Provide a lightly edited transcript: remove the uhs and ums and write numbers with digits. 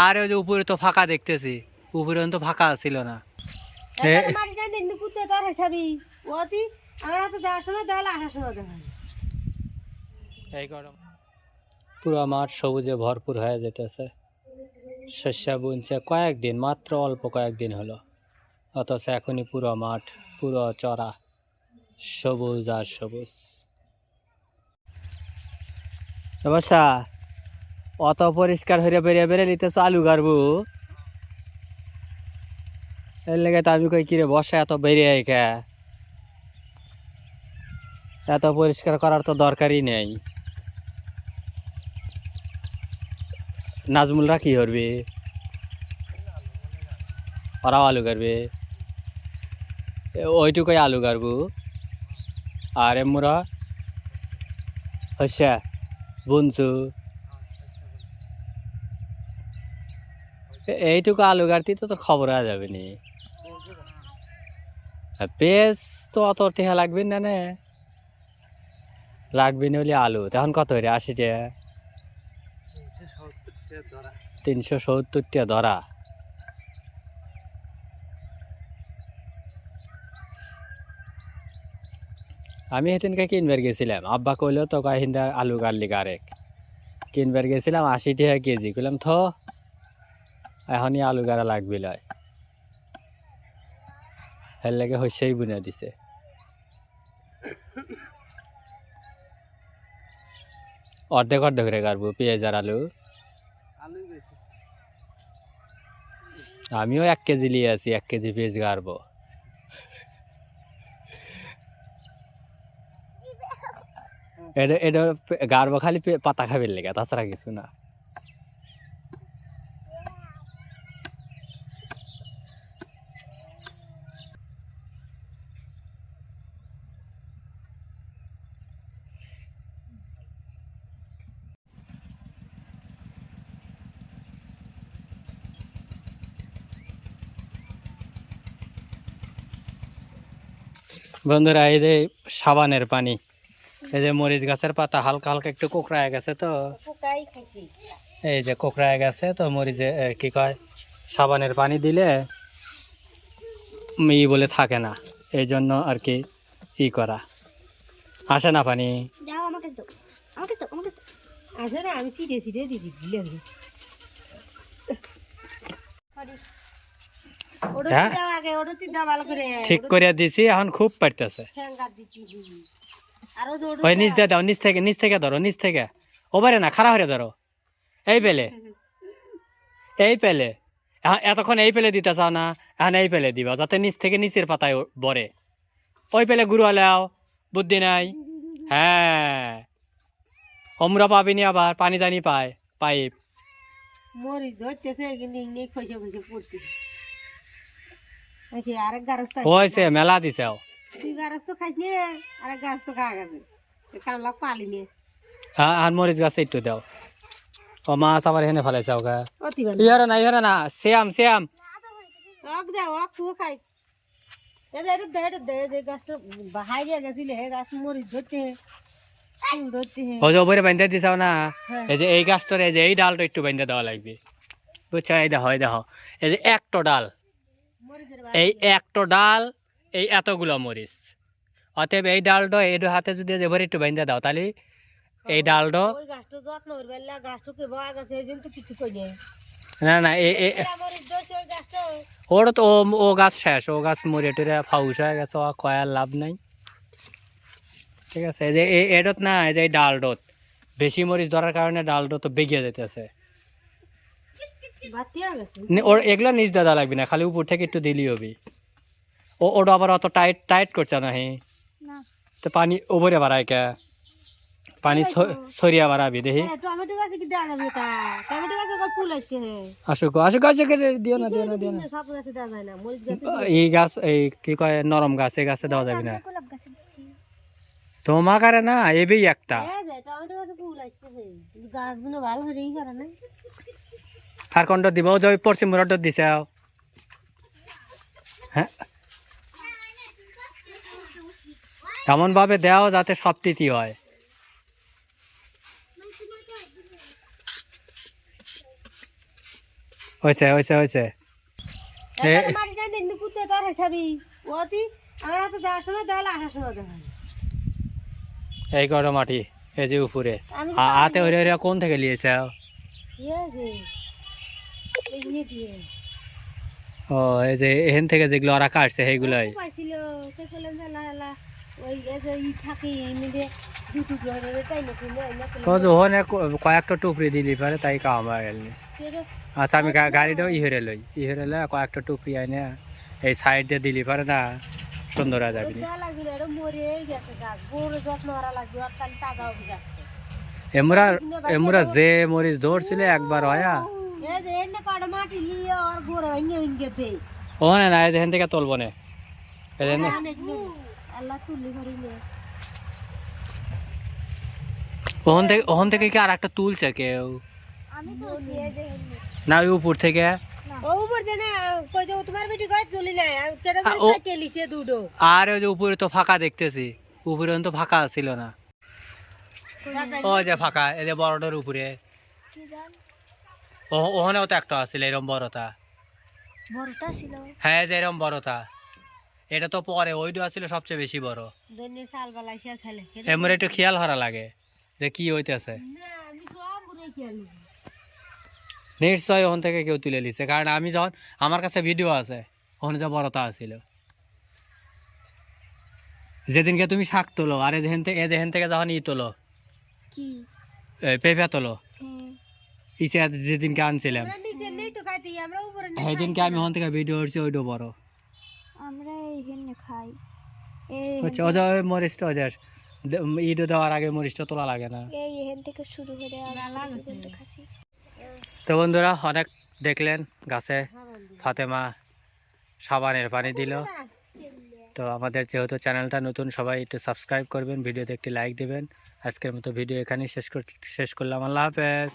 আর ওই যে উপরে তো ফাঁকা দেখতেছি, উপরে তো ফাঁকা ছিল না। পুরো মাঠ সবুজে ভরপুর হয়ে যেতেছে। শস্য বুনছে কয়েকদিন, মাত্র অল্প কয়েকদিন হলো, অথচ এখনই পুরো মাঠ পুরো চড়া সবুজ আর সবুজ। অবশ্যা অত পরিষ্কার হয়ে বেরিয়ে বেরিয়ে নিতেছ আলু গাড়বো, এর লেগে তো আমি কই কিরে বর্ষা এত বেরিয়ে কে, এত পরিষ্কার করার তো দরকারই নেই। নাজমুলরা কি করবে, ওরাও আলু গাড়বে, ওইটুকুই আলু গাড়বো। আর এমরা হচ্ছে বুনছু, এইটুকু আলু গাড়তি তো তোর খবর হয়ে যাবে নি। পেঁয়াজ তো অত টেহা লাগবে না, না লাগবে না হলে আলু তখন কত রে, 80 টাকা, 370 টাকা ধরা। আমি সেদিনকে কিনবার গেছিলাম, আব্বা কইলো তো কাহিন্দা আলু গাড়লি আরেক কিনবার গেছিলাম 80 টাকা কেজি, কইলাম থ এখনই আলু গাড়া লাগবে লয়, এর লাগে হইসেই বুনে দিছে। অর্ধেক অর্ধেক করে গাড়বো পেঁয়াজ আর আলু। আমিও 1 কেজি নিয়ে আছি, 1 কেজি পেঁয়াজ গাড়বো। এটা এটা গাড়বো খালি পাতা খাবির লেগে, তাছাড়া কিছু না। বন্ধুরা এই যে সাবানের পানি, এই যে মরিচ গাছের পাতা হালকা হালকা একটু কোকড়ায় গেছে, তো এই যে কোকড়ায় গেছে তো মরিচে কি কয় সাবানের পানি দিলে ই বলে থাকে না, এই জন্য আর কি ই করা। আসে না পানি, ঠিক করে দিছি, এখন খুব পারতেছে। ওই নিচ দিয়ে দাও, নিচ থেকে ধরো, নিচ থেকে ওবারে না, খাড়া হয়ে ধরো, এই পেলে এই পেলে এতক্ষণ এই পেলে দিতে চাও না, এখন এই পেলে দিবা যাতে নিচ থেকে নিচের পাতায় বরে। ওই পেলে গুরু আলাও, বুদ্ধি নাই। হ্যাঁ অমরা পাবিনি, আবার পানি জানি পায় পাইপ মরিচ ধরতেছে কিন্তু খসে খসে পড়তেছে। হয়েছে মেলা দিছে, তুই গাছ তো খাইস নিয়ে, আরেক গাছ তো খাওয়া গেছে, কামলা পালি নিয়ে। হ্যাঁ আর মরিচ গাছে একটু দাও। ও মাছ আবার হেনে ফেলাইছে, ওকে ইহারে না ইহারে না, শ্যাম শ্যাম খাই। গাছটা বাহাইয়া গেছিলে, গাছ মরিচ ধরতে ও যে ওপরে বাঁধতে দিছাও না, এই যে এই গাছটার এই যে এই ডালটা একটু বাঁধতে দেওয়া লাগবে, বুঝছো? এই দেখো, এই দেখো, এই যে একটা ডাল, এই একটা ডাল, এই এতগুলো মরিচ, অতএব এই ডালটা এই হাতে যদি এবারে একটু বাঁধতে দাও, তাহলে এই ডালটা না না ওর তো ও গাছ শেষ, ও গাছ মরে টরে ফাউস হয়ে গেছে, ও কয়ার লাভ নাই। ঠিক আছে, এই যে এডত না, এই যে এই ডালডত বেশি মরিচ ধরার কারণে ডালটা তো বেগিয়ে যেতেছে। ওর এগুলো নিচ দাদা লাগবে না, খালি উপর থেকে একটু দিলি হবে। ওটা আবার অত টাইট টাইট করছে না, হে তো পানি ওপরে বাড়ায় কে, পানি সরিয়া বাড়াবি দেখি। টমেটো গাছে কি দেওয়া যাবে? টমেটো গাছে ফুল আসছে, আসুক আসুক আসুক, দিও না দিও না দিও না। সব গাছে দেওয়া যায় না, মরিচ গাছে এই গাছ এই কি কয় নরম গাছ, এই গাছে দেওয়া যাবে না। তোমার কারে না এবি একটা টমেটো গাছে ফুল আসছে, গাছগুলো ভালো হয়েই করে না। আর কোনটা দিব, যে পশ্চিম মুরাটা দিছে। হ্যাঁ এমন ভাবে দেওয়া যাতে সব তিথি হয়। হয়েছে হয়েছে হয়েছে একবারে মাটিটা দিন কুত্তে তোর খাবি ওতি আমার হাতে যাওয়ার সময় দেওয়ালে আসার সময় দেওয়া এই কটা মাটি এই যে উপরে আমি হাতে হইরে হইরে কোন থেকে লিয়েছে এগুলো দিয়ে ও এই যে এখান থেকে যেগুলো ওরা কাটছে সেইগুলাই পাইছিল তো করলাম যে আল্লাহ ওই এই যে ই থাকে এমনি দিয়ে দু টুকরো হয়ে তাই না কিনে ও যখন কয়েকটা টুকরি দিলি পারে তাই কাম হয়ে গেল আচ্ছা আমি গাড়িটাও ইহেরে লই কয়েকটা টুকরি আইনে এই সাইড দিয়ে দিলি পারে না সুন্দর হয়ে যাবি দেওয়া লাগবে না এটা মরে গেছে গাছ বড় যত্ন করা লাগবে আর খালি তাজা হবে গাছ এমুরা যে মরিচ ধরছিল একবার হয়া এই যে এনে কাটা মাটি লিয়ে আর গোড়া ভেঙে ভেঙে দে ও না না এখান থেকে তুলবো না আল্লাহ তুলি ভরি নে ওখান থেকে কি আর একটা তুলছে কেউ আমি তো দিয়ে দেই না ওই উপর থেকে ও উপর দে না কই দে তোমার বেটি গাছ তুলি না কেটে ধরে কেটে লিছে দুটো আর ওই যে উপরে তো ফাঁকা দেখতেছি উপরে তো ফাঁকা ছিল না ও যে ফাঁকা এই যে বড়টার উপরে কি জান ওখানেও তো একটা আছিল এরম বড়টা বড়টা ছিল হ্যাঁ যে এরম বড়টা এটা তো পরে ওইটা ছিল সবচেয়ে বেশি বড় দৈনিক সাল বালাইছে খেলে এমন একটু খেয়াল হারা লাগে যে কি হইতেছে না আমি সব ঘুরে খেলি নিশ্চয় ওখান থেকে কেউ তুলে নিছে কারণ আমি যখন আমার কাছে ভিডিও আছে ওখানে যে বড়তা আছিল যেদিনকে তুমি শাক তোলো আর যেখান থেকে যখন ই তোলো কি পেঁপে তোলো ইসে যেদিনকে আনছিলাম আমরা নিচে নেই তো খাইতে আমরা উপরে নেই সেদিনকে আমি ওখান থেকে ভিডিও করছি ওইটা বড় আমরা এইখানে খাই হচ্ছে ও যে ওই মরিচটা ও যে ইটো দেওয়ার আগে মরিচটা তোলা লাগে না এই এখান থেকে শুরু করে পর্যন্ত খাসি তো বন্ধুরা অনেক দেখলেন গাছে ফাতেমা সাবানের পানি দিল তো আমাদের যেহেতু চ্যানেলটা নতুন সবাই একটু সাবস্ক্রাইব করবেন ভিডিওতে একটি লাইক দিবেন আজকের মতো ভিডিও এখানেই শেষ করলাম আল্লাহ হাফেজ।